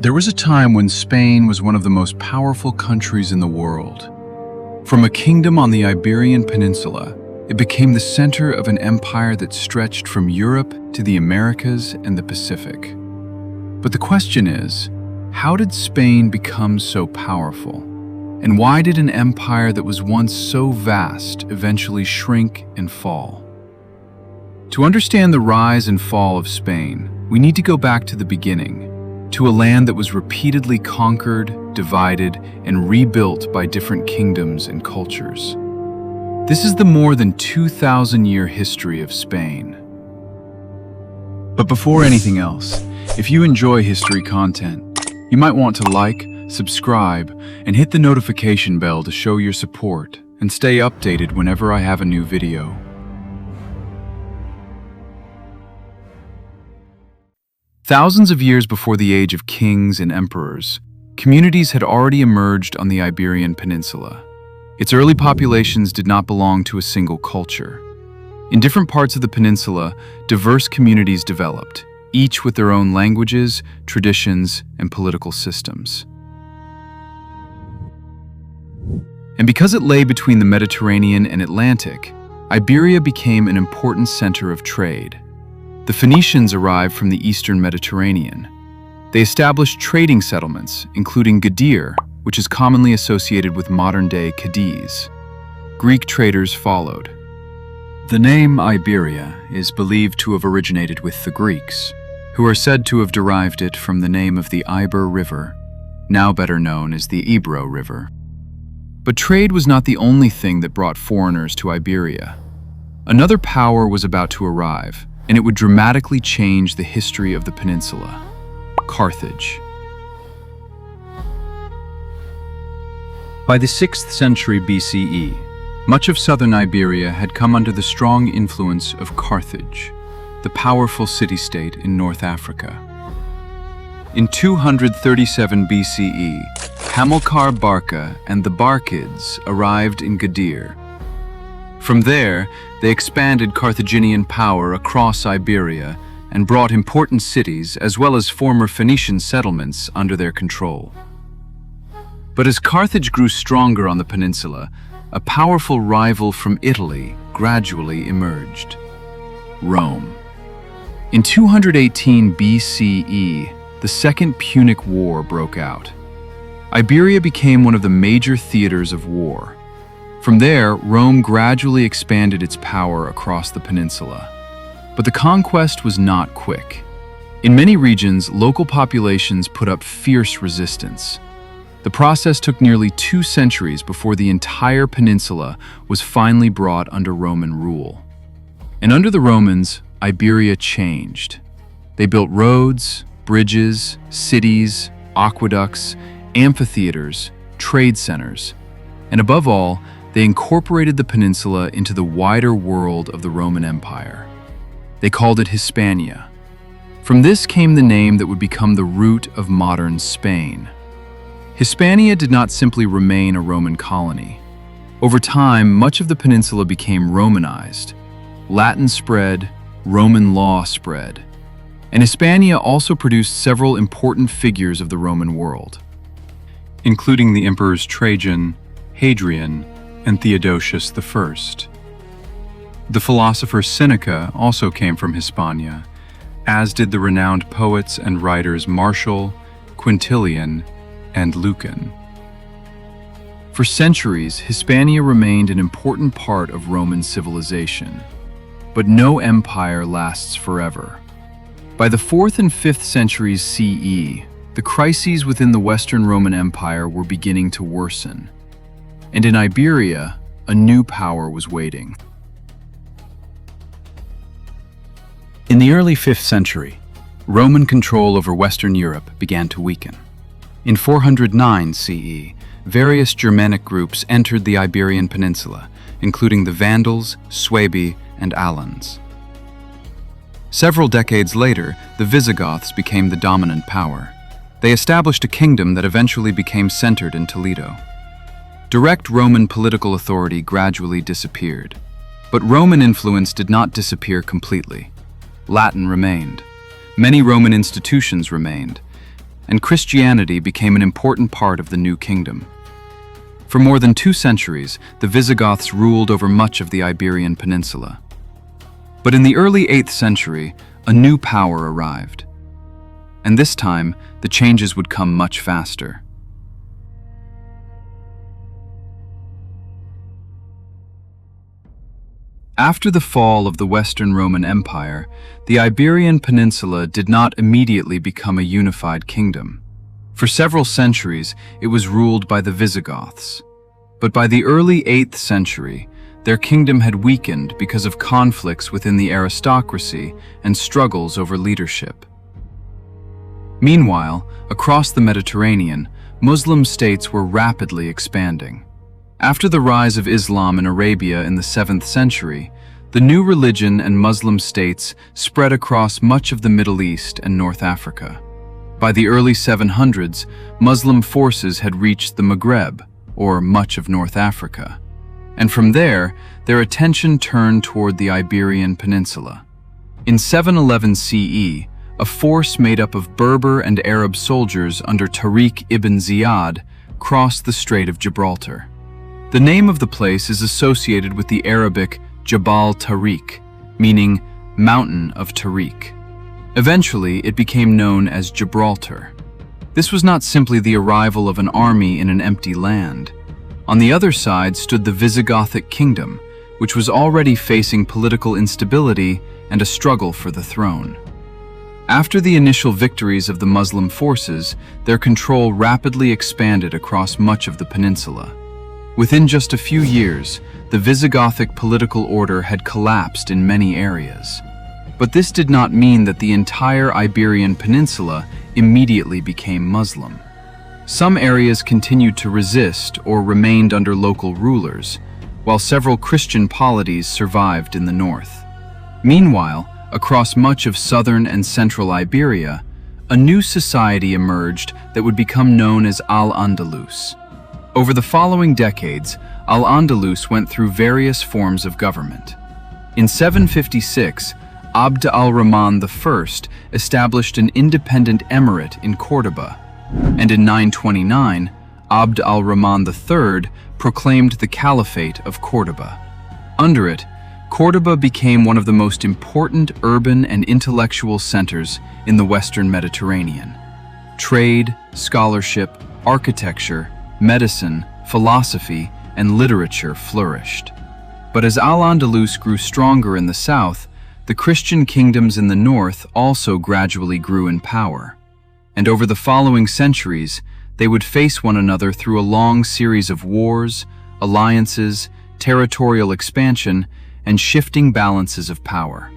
There was a time when Spain was one of the most powerful countries in the world. From a kingdom on the Iberian Peninsula, it became the center of an empire that stretched from Europe to the Americas and the Pacific. But the question is, how did Spain become so powerful? And why did an empire that was once so vast eventually shrink and fall? To understand the rise and fall of Spain, we need to go back to the beginning, to a land that was repeatedly conquered, divided, and rebuilt by different kingdoms and cultures. This is the more than 2,000-year history of Spain. But before anything else, if you enjoy history content, you might want to like, subscribe, and hit the notification bell to show your support and stay updated whenever I have a new video. Thousands of years before the age of kings and emperors, communities had already emerged on the Iberian Peninsula. Its early populations did not belong to a single culture. In different parts of the peninsula, diverse communities developed, each with their own languages, traditions, and political systems. And because it lay between the Mediterranean and Atlantic, Iberia became an important center of trade. The Phoenicians arrived from the eastern Mediterranean. They established trading settlements, including Gadir, which is commonly associated with modern-day Cadiz. Greek traders followed. The name Iberia is believed to have originated with the Greeks, who are said to have derived it from the name of the Iber River, now better known as the Ebro River. But trade was not the only thing that brought foreigners to Iberia. Another power was about to arrive, and it would dramatically change the history of the peninsula: Carthage. By the 6th century BCE, much of southern Iberia had come under the strong influence of Carthage, the powerful city-state in North Africa. In 237 BCE, Hamilcar Barca and the Barcids arrived in Gadir. From there, they expanded Carthaginian power across Iberia and brought important cities as well as former Phoenician settlements under their control. But as Carthage grew stronger on the peninsula, a powerful rival from Italy gradually emerged: Rome. In 218 BCE, the Second Punic War broke out. Iberia became one of the major theaters of war. From there, Rome gradually expanded its power across the peninsula. But the conquest was not quick. In many regions, local populations put up fierce resistance. The process took nearly 2 centuries before the entire peninsula was finally brought under Roman rule. And under the Romans, Iberia changed. They built roads, bridges, cities, aqueducts, amphitheaters, trade centers, and above all, they incorporated the peninsula into the wider world of the Roman Empire. They called it Hispania. From this came the name that would become the root of modern Spain. Hispania did not simply remain a Roman colony. Over time, much of the peninsula became Romanized. Latin spread, Roman law spread, and Hispania also produced several important figures of the Roman world, including the emperors Trajan, Hadrian, and Theodosius I. The philosopher Seneca also came from Hispania, as did the renowned poets and writers Martial, Quintilian, and Lucan. For centuries, Hispania remained an important part of Roman civilization. But no empire lasts forever. By the 4th and 5th centuries CE, the crises within the Western Roman Empire were beginning to worsen. And in Iberia, a new power was waiting. In the early 5th century, Roman control over Western Europe began to weaken. In 409 CE, various Germanic groups entered the Iberian Peninsula, including the Vandals, Suebi, and Alans. Several decades later, the Visigoths became the dominant power. They established a kingdom that eventually became centered in Toledo. Direct Roman political authority gradually disappeared. But Roman influence did not disappear completely. Latin remained. Many Roman institutions remained. and Christianity became an important part of the new kingdom. For more than 2 centuries, the Visigoths ruled over much of the Iberian Peninsula. But in the early 8th century, a new power arrived. And this time, the changes would come much faster. After the fall of the Western Roman Empire, the Iberian Peninsula did not immediately become a unified kingdom. For several centuries, it was ruled by the Visigoths. But by the early 8th century, their kingdom had weakened because of conflicts within the aristocracy and struggles over leadership. Meanwhile, across the Mediterranean, Muslim states were rapidly expanding. After the rise of Islam in Arabia in the 7th century, the new religion and Muslim states spread across much of the Middle East and North Africa. By the early 700s, Muslim forces had reached the Maghreb, or much of North Africa. And from there, their attention turned toward the Iberian Peninsula. In 711 CE, a force made up of Berber and Arab soldiers under Tariq ibn Ziyad crossed the Strait of Gibraltar. The name of the place is associated with the Arabic Jabal Tariq, meaning Mountain of Tariq. Eventually, it became known as Gibraltar. This was not simply the arrival of an army in an empty land. On the other side stood the Visigothic kingdom, which was already facing political instability and a struggle for the throne. After the initial victories of the Muslim forces, their control rapidly expanded across much of the peninsula. Within just a few years, the Visigothic political order had collapsed in many areas. But this did not mean that the entire Iberian Peninsula immediately became Muslim. Some areas continued to resist or remained under local rulers, while several Christian polities survived in the north. Meanwhile, across much of southern and central Iberia, a new society emerged that would become known as Al-Andalus. Over the following decades, Al-Andalus went through various forms of government. In 756, Abd al-Rahman I established an independent emirate in Córdoba, and in 929, Abd al-Rahman III proclaimed the Caliphate of Córdoba. Under it, Córdoba became one of the most important urban and intellectual centers in the Western Mediterranean. Trade, scholarship, architecture, medicine, philosophy, and literature flourished. But as Al-Andalus grew stronger in the south, the Christian kingdoms in the north also gradually grew in power. And over the following centuries, they would face one another through a long series of wars, alliances, territorial expansion, and shifting balances of power.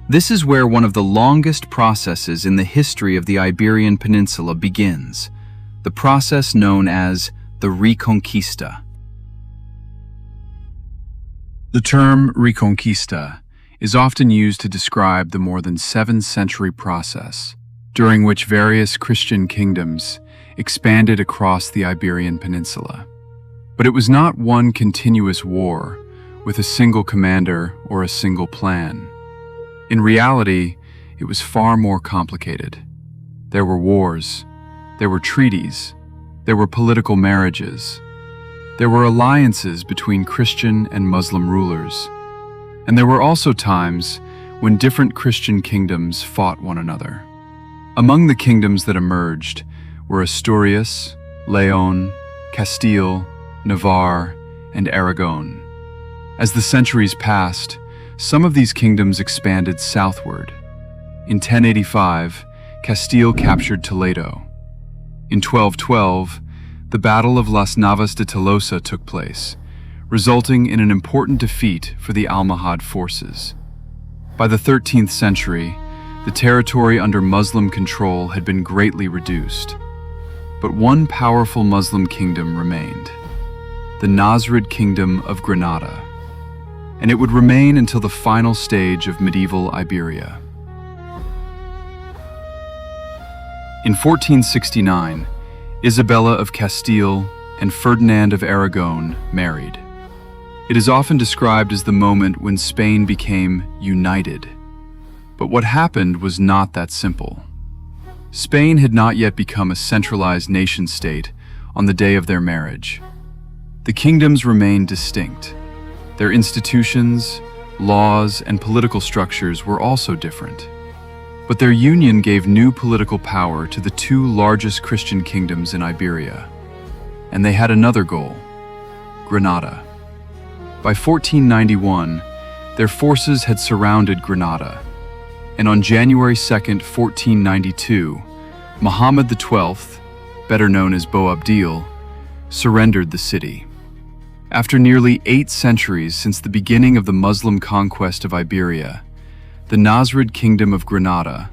This is where one of the longest processes in the history of the Iberian Peninsula begins, the process known as the Reconquista. The term Reconquista is often used to describe the more than 7-century process during which various Christian kingdoms expanded across the Iberian Peninsula. But it was not one continuous war with a single commander or a single plan. In reality, it was far more complicated. There were wars, there were treaties, there were political marriages, there were alliances between Christian and Muslim rulers, and there were also times when different Christian kingdoms fought one another. Among the kingdoms that emerged were Asturias, Leon, Castile, Navarre, and Aragón. As the centuries passed, some of these kingdoms expanded southward. In 1085, Castile captured Toledo. In 1212, the Battle of Las Navas de Tolosa took place, resulting in an important defeat for the Almohad forces. By the 13th century, the territory under Muslim control had been greatly reduced. But one powerful Muslim kingdom remained, the Nasrid Kingdom of Granada, and it would remain until the final stage of medieval Iberia. In 1469, Isabella of Castile and Ferdinand of Aragón married. It is often described as the moment when Spain became united. But what happened was not that simple. Spain had not yet become a centralized nation-state on the day of their marriage. The kingdoms remained distinct. Their institutions, laws, and political structures were also different. But their union gave new political power to the two largest Christian kingdoms in Iberia. And they had another goal: Granada. By 1491, their forces had surrounded Granada, and on January 2nd, 1492, Muhammad XII, better known as Boabdil, surrendered the city. After nearly 8 centuries since the beginning of the Muslim conquest of Iberia, the Nasrid Kingdom of Granada,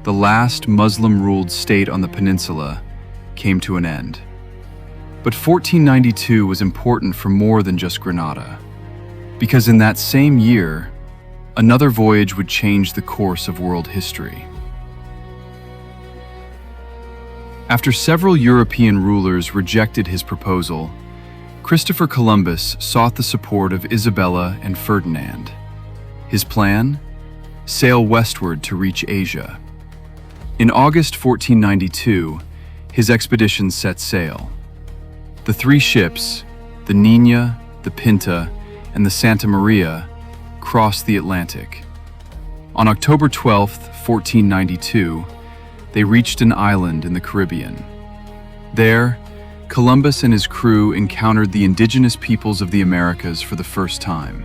the last Muslim-ruled state on the peninsula, came to an end. But 1492 was important for more than just Granada, because in that same year, another voyage would change the course of world history. After several European rulers rejected his proposal, Christopher Columbus sought the support of Isabella and Ferdinand. His plan? Sail westward to reach Asia. In August 1492, his expedition set sail. The 3 ships, the Niña, the Pinta, and the Santa Maria, crossed the Atlantic. On October 12, 1492, they reached an island in the Caribbean. There, Columbus and his crew encountered the indigenous peoples of the Americas for the first time.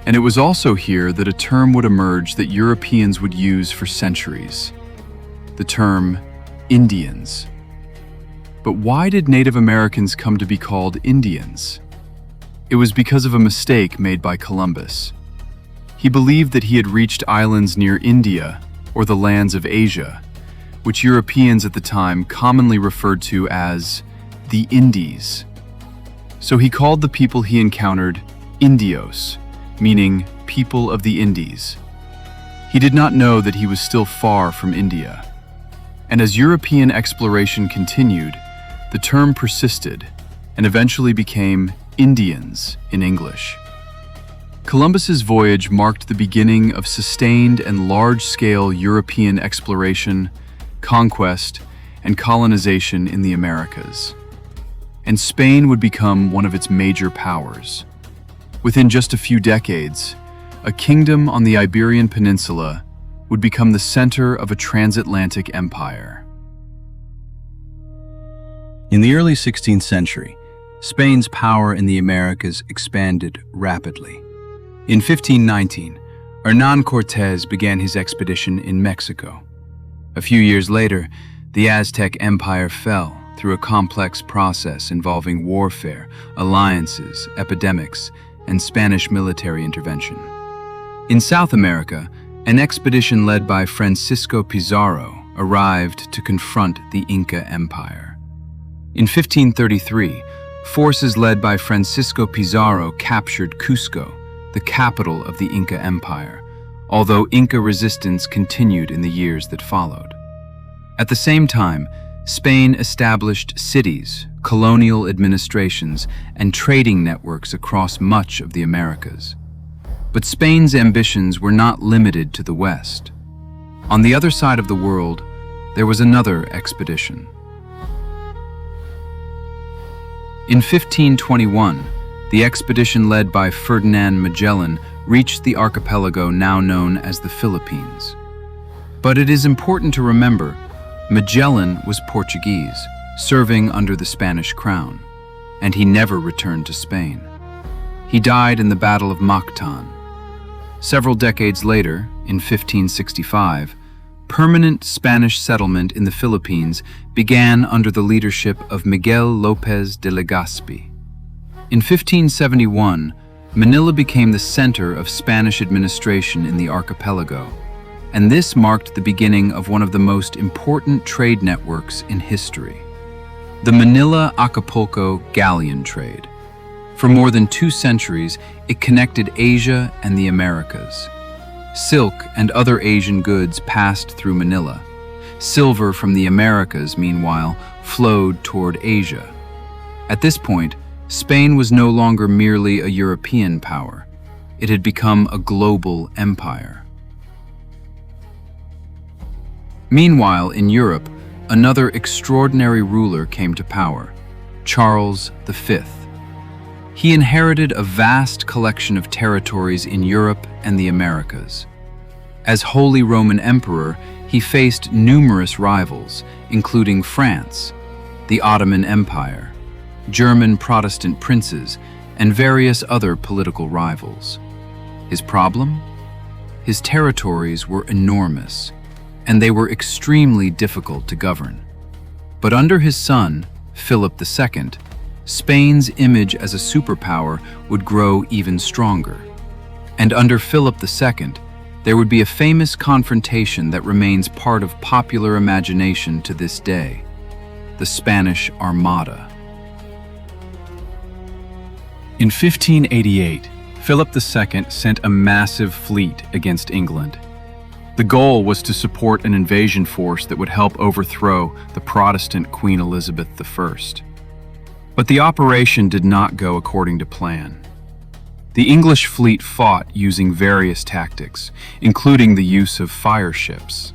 And it was also here that a term would emerge that Europeans would use for centuries: the term Indians. But why did Native Americans come to be called Indians? It was because of a mistake made by Columbus. He believed that he had reached islands near India, or the lands of Asia, which Europeans at the time commonly referred to as the Indies. So he called the people he encountered Indios, meaning people of the Indies. He did not know that he was still far from India. And as European exploration continued, the term persisted and eventually became Indians in English. Columbus's voyage marked the beginning of sustained and large-scale European exploration, conquest, and colonization in the Americas. And Spain would become one of its major powers. Within just a few decades, a kingdom on the Iberian Peninsula would become the center of a transatlantic empire. In the early 16th century, Spain's power in the Americas expanded rapidly. In 1519, Hernán Cortés began his expedition in Mexico. A few years later, the Aztec Empire fell through a complex process involving warfare, alliances, epidemics, and Spanish military intervention. In South America, an expedition led by Francisco Pizarro arrived to confront the Inca Empire. In 1533, forces led by Francisco Pizarro captured Cusco, the capital of the Inca Empire, although Inca resistance continued in the years that followed. At the same time, Spain established cities, colonial administrations, and trading networks across much of the Americas. But Spain's ambitions were not limited to the West. On the other side of the world, there was another expedition. In 1521, the expedition led by Ferdinand Magellan reached the archipelago now known as the Philippines. But it is important to remember, Magellan was Portuguese, serving under the Spanish crown, and he never returned to Spain. He died in the Battle of Mactan. Several decades later, in 1565, permanent Spanish settlement in the Philippines began under the leadership of Miguel López de Legazpi. In 1571, Manila became the center of Spanish administration in the archipelago, and this marked the beginning of one of the most important trade networks in history, the Manila-Acapulco Galleon Trade. For more than 2 centuries, it connected Asia and the Americas. Silk and other Asian goods passed through Manila. Silver from the Americas, meanwhile, flowed toward Asia. At this point, Spain was no longer merely a European power. It had become a global empire. Meanwhile, in Europe, another extraordinary ruler came to power, Charles V. He inherited a vast collection of territories in Europe and the Americas. As Holy Roman Emperor, he faced numerous rivals, including France, the Ottoman Empire, German Protestant princes, and various other political rivals. His problem? His territories were enormous, and they were extremely difficult to govern. But under his son, Philip II, Spain's image as a superpower would grow even stronger. And under Philip II, there would be a famous confrontation that remains part of popular imagination to this day: the Spanish Armada. In 1588, Philip II sent a massive fleet against England. The goal was to support an invasion force that would help overthrow the Protestant Queen Elizabeth I. But the operation did not go according to plan. The English fleet fought using various tactics, including the use of fire ships.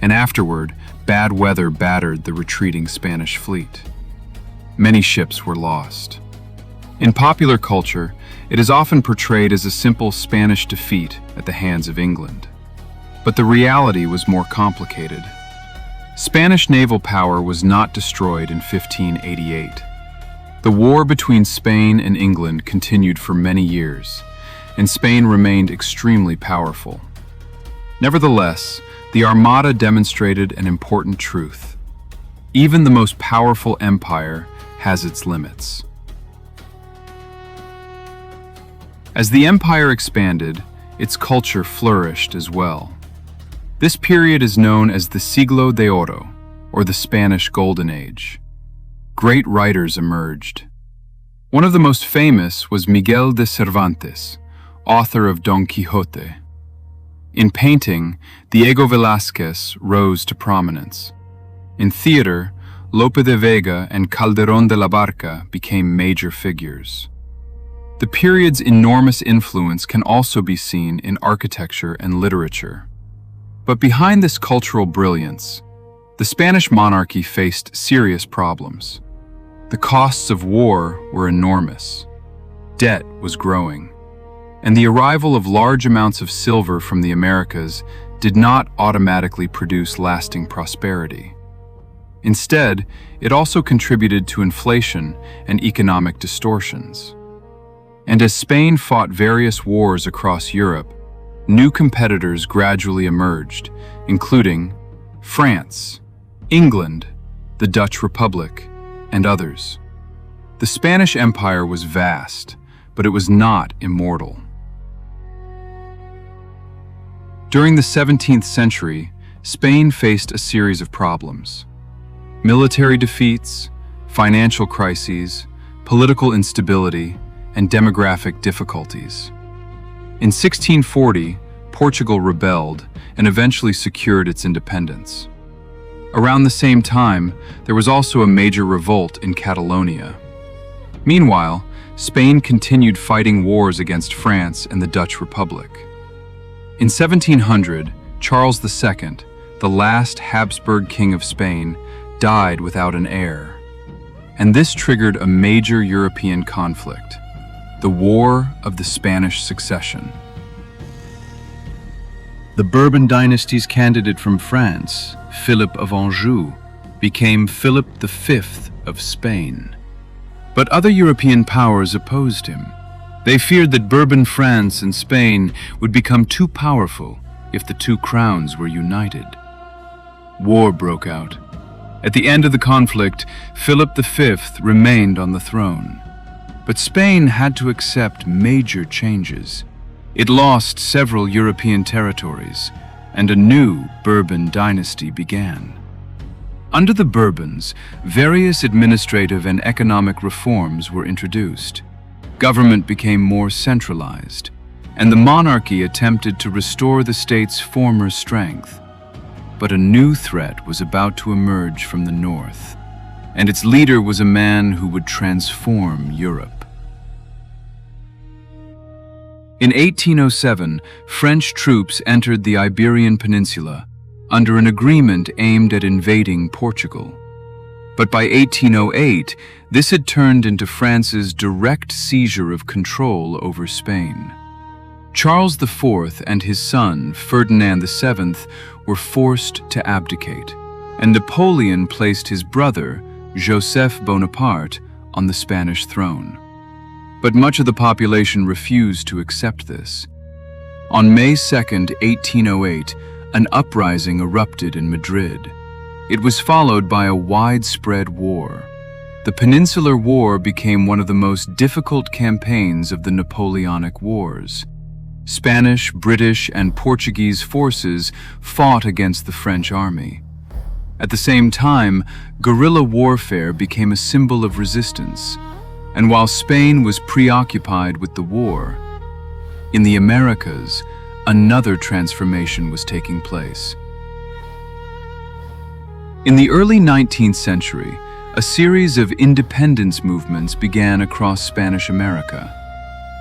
And afterward, bad weather battered the retreating Spanish fleet. Many ships were lost. In popular culture, it is often portrayed as a simple Spanish defeat at the hands of England. But the reality was more complicated. Spanish naval power was not destroyed in 1588. The war between Spain and England continued for many years, and Spain remained extremely powerful. Nevertheless, the Armada demonstrated an important truth. Even the most powerful empire has its limits. As the empire expanded, its culture flourished as well. This period is known as the Siglo de Oro, or the Spanish Golden Age. Great writers emerged. One of the most famous was Miguel de Cervantes, author of Don Quixote. In painting, Diego Velázquez rose to prominence. In theater, Lope de Vega and Calderón de la Barca became major figures. The period's enormous influence can also be seen in architecture and literature. But behind this cultural brilliance, the Spanish monarchy faced serious problems. The costs of war were enormous. Debt was growing. And the arrival of large amounts of silver from the Americas did not automatically produce lasting prosperity. Instead, it also contributed to inflation and economic distortions. And as Spain fought various wars across Europe, new competitors gradually emerged, including France, England, the Dutch Republic, and others. The Spanish Empire was vast, but it was not immortal. During the 17th century, Spain faced a series of problems: military defeats, financial crises, political instability, and demographic difficulties. In 1640, Portugal rebelled and eventually secured its independence. Around the same time, there was also a major revolt in Catalonia. Meanwhile, Spain continued fighting wars against France and the Dutch Republic. In 1700, Charles II, the last Habsburg king of Spain, died without an heir. And this triggered a major European conflict: the War of the Spanish Succession. The Bourbon dynasty's candidate from France, Philip of Anjou, became Philip V of Spain. But other European powers opposed him. They feared that Bourbon France and Spain would become too powerful if the two crowns were united. War broke out. At the end of the conflict, Philip V remained on the throne. But Spain had to accept major changes. It lost several European territories, and a new Bourbon dynasty began. Under the Bourbons, various administrative and economic reforms were introduced. Government became more centralized, and the monarchy attempted to restore the state's former strength. But a new threat was about to emerge from the north, and its leader was a man who would transform Europe. In 1807, French troops entered the Iberian Peninsula under an agreement aimed at invading Portugal. But by 1808, this had turned into France's direct seizure of control over Spain. Charles IV and his son, Ferdinand VII, were forced to abdicate, and Napoleon placed his brother, Joseph Bonaparte, on the Spanish throne. But much of the population refused to accept this. On May 2, 1808, an uprising erupted in Madrid. It was followed by a widespread war. The Peninsular War became one of the most difficult campaigns of the Napoleonic Wars. Spanish, British, and Portuguese forces fought against the French army. At the same time, guerrilla warfare became a symbol of resistance. And while Spain was preoccupied with the war, in the Americas, another transformation was taking place. In the early 19th century, a series of independence movements began across Spanish America.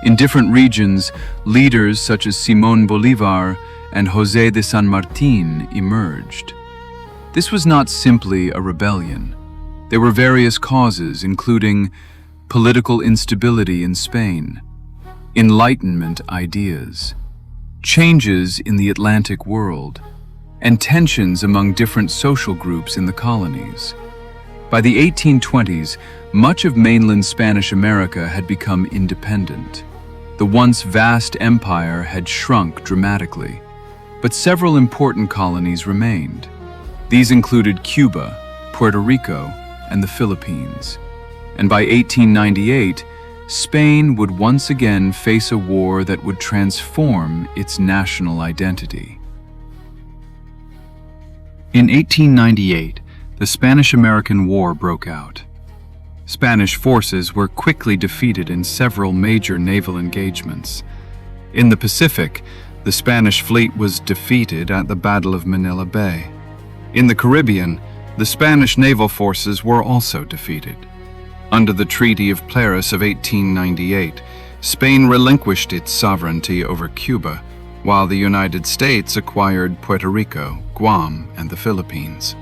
In different regions, leaders such as Simón Bolívar and José de San Martín emerged. This was not simply a rebellion. There were various causes, including political instability in Spain, Enlightenment ideas, changes in the Atlantic world, and tensions among different social groups in the colonies. By the 1820s, much of mainland Spanish America had become independent. The once vast empire had shrunk dramatically, but several important colonies remained. These included Cuba, Puerto Rico, and the Philippines. And by 1898, Spain would once again face a war that would transform its national identity. In 1898, the Spanish-American War broke out. Spanish forces were quickly defeated in several major naval engagements. In the Pacific, the Spanish fleet was defeated at the Battle of Manila Bay. In the Caribbean, the Spanish naval forces were also defeated. Under the Treaty of Paris of 1898, Spain relinquished its sovereignty over Cuba, while the United States acquired Puerto Rico, Guam, and the Philippines.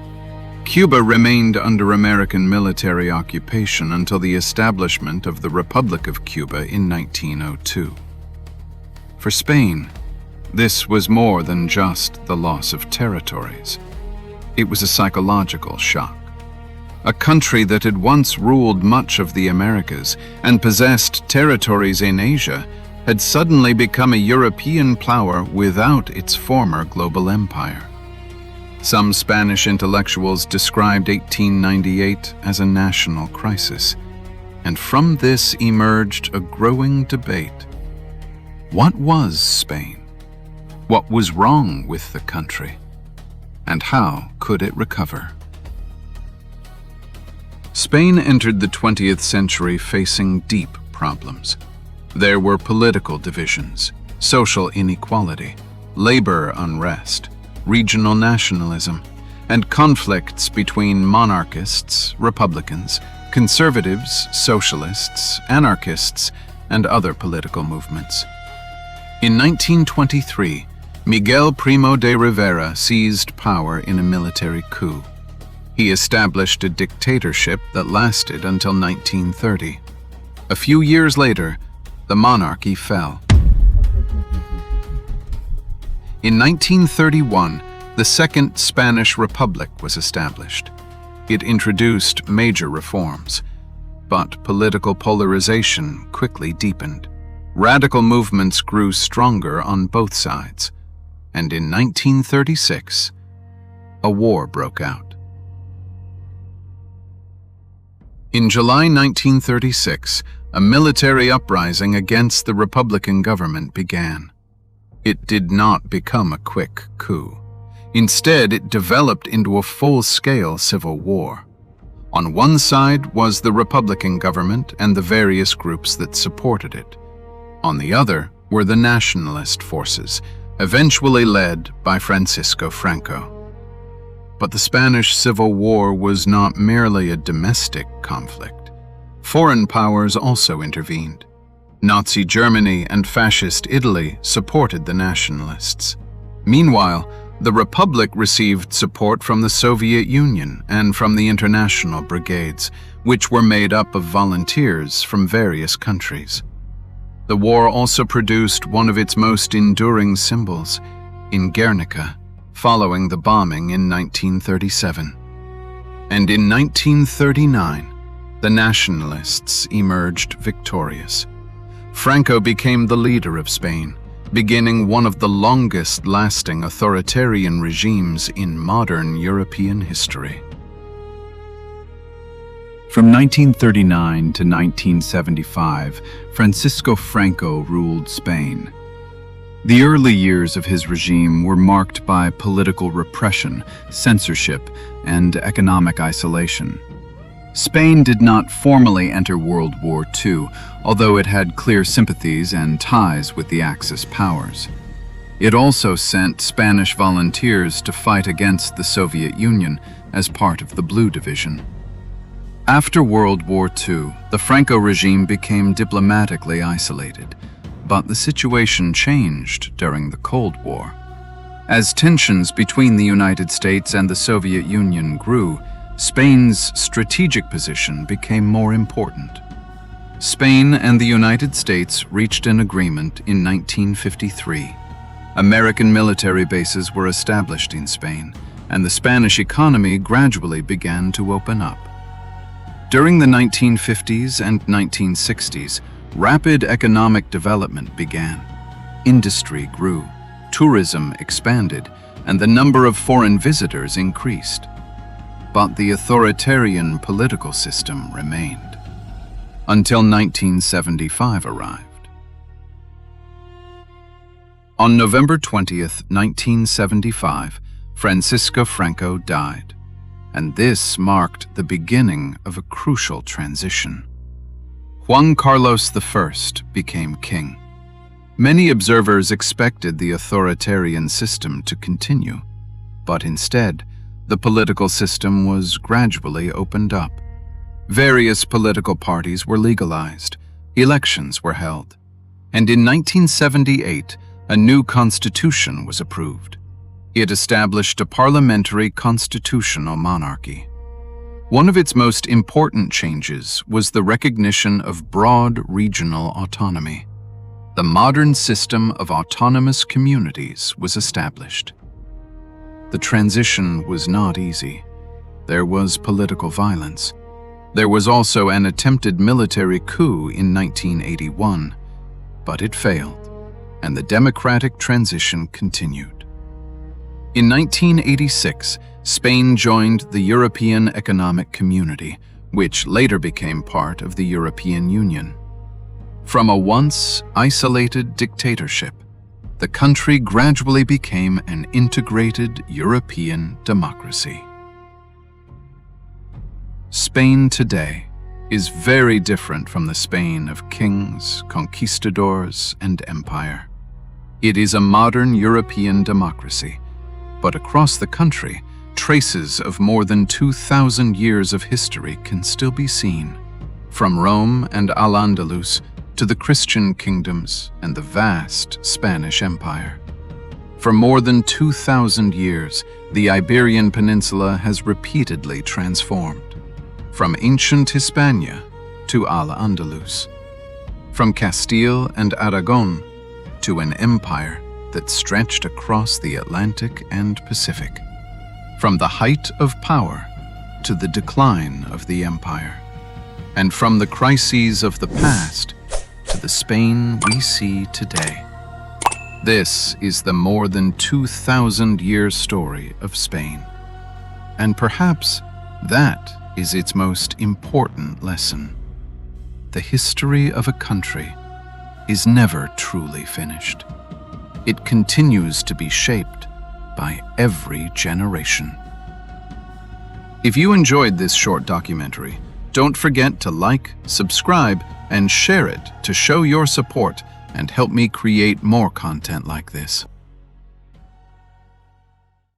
Cuba remained under American military occupation until the establishment of the Republic of Cuba in 1902. For Spain, this was more than just the loss of territories. It was a psychological shock. A country that had once ruled much of the Americas and possessed territories in Asia had suddenly become a European power without its former global empire. Some Spanish intellectuals described 1898 as a national crisis, and from this emerged a growing debate. What was Spain? What was wrong with the country? And how could it recover? Spain entered the 20th century facing deep problems. There were political divisions, social inequality, labor unrest, regional nationalism, and conflicts between monarchists, republicans, conservatives, socialists, anarchists, and other political movements. In 1923, Miguel Primo de Rivera seized power in a military coup. He established a dictatorship that lasted until 1930. A few years later, the monarchy fell. In 1931, the Second Spanish Republic was established. It introduced major reforms, but political polarization quickly deepened. Radical movements grew stronger on both sides, and in 1936, a war broke out. In July 1936, a military uprising against the Republican government began. It did not become a quick coup. Instead, it developed into a full-scale civil war. On one side was the Republican government and the various groups that supported it. On the other were the nationalist forces, eventually led by Francisco Franco. But the Spanish Civil War was not merely a domestic conflict. Foreign powers also intervened. Nazi Germany and Fascist Italy supported the nationalists. Meanwhile, The Republic received support from the Soviet Union and from the international brigades, which were made up of volunteers from various countries. The war also produced one of its most enduring symbols, in Guernica, following the bombing in 1937. And in 1939, the nationalists emerged victorious. Franco became the leader of Spain, beginning one of the longest-lasting authoritarian regimes in modern European history. From 1939 to 1975, Francisco Franco ruled Spain. The early years of his regime were marked by political repression, censorship, and economic isolation. Spain did not formally enter World War II, although it had clear sympathies and ties with the Axis powers. It also sent Spanish volunteers to fight against the Soviet Union as part of the Blue Division. After World War II, the Franco regime became diplomatically isolated, but the situation changed during the Cold War. As tensions between the United States and the Soviet Union grew, Spain's strategic position became more important. Spain and the United States reached an agreement in 1953. American military bases were established in Spain, and the Spanish economy gradually began to open up. During the 1950s and 1960s, rapid economic development began. Industry grew, tourism expanded, and the number of foreign visitors increased. But the authoritarian political system remained, until 1975 arrived. On November 20th, 1975, Francisco Franco died, and this marked the beginning of a crucial transition. Juan Carlos I became king. Many observers expected the authoritarian system to continue, but instead, the political system was gradually opened up. Various political parties were legalized, elections were held, and in 1978, a new constitution was approved. It established a parliamentary constitutional monarchy. One of its most important changes was the recognition of broad regional autonomy. The modern system of autonomous communities was established. The transition was not easy. There was political violence. There was also an attempted military coup in 1981, but it failed, and the democratic transition continued. In 1986, Spain joined the European Economic Community, which later became part of the European Union. From a once isolated dictatorship, the country gradually became an integrated European democracy. Spain today is very different from the Spain of kings, conquistadors, and empire. It is a modern European democracy, but across the country, traces of more than 2,000 years of history can still be seen, from Rome and Al-Andalus to the Christian kingdoms and the vast Spanish Empire. For more than 2,000 years, the Iberian Peninsula has repeatedly transformed, from ancient Hispania to Al-Andalus, from Castile and Aragón to an empire that stretched across the Atlantic and Pacific, from the height of power to the decline of the empire, and from the crises of the past to the Spain we see today. This is the more than 2,000-year story of Spain, and perhaps that is its most important lesson. The history of a country is never truly finished. It continues to be shaped by every generation. If you enjoyed this short documentary, don't forget to like, subscribe, and share it to show your support and help me create more content like this.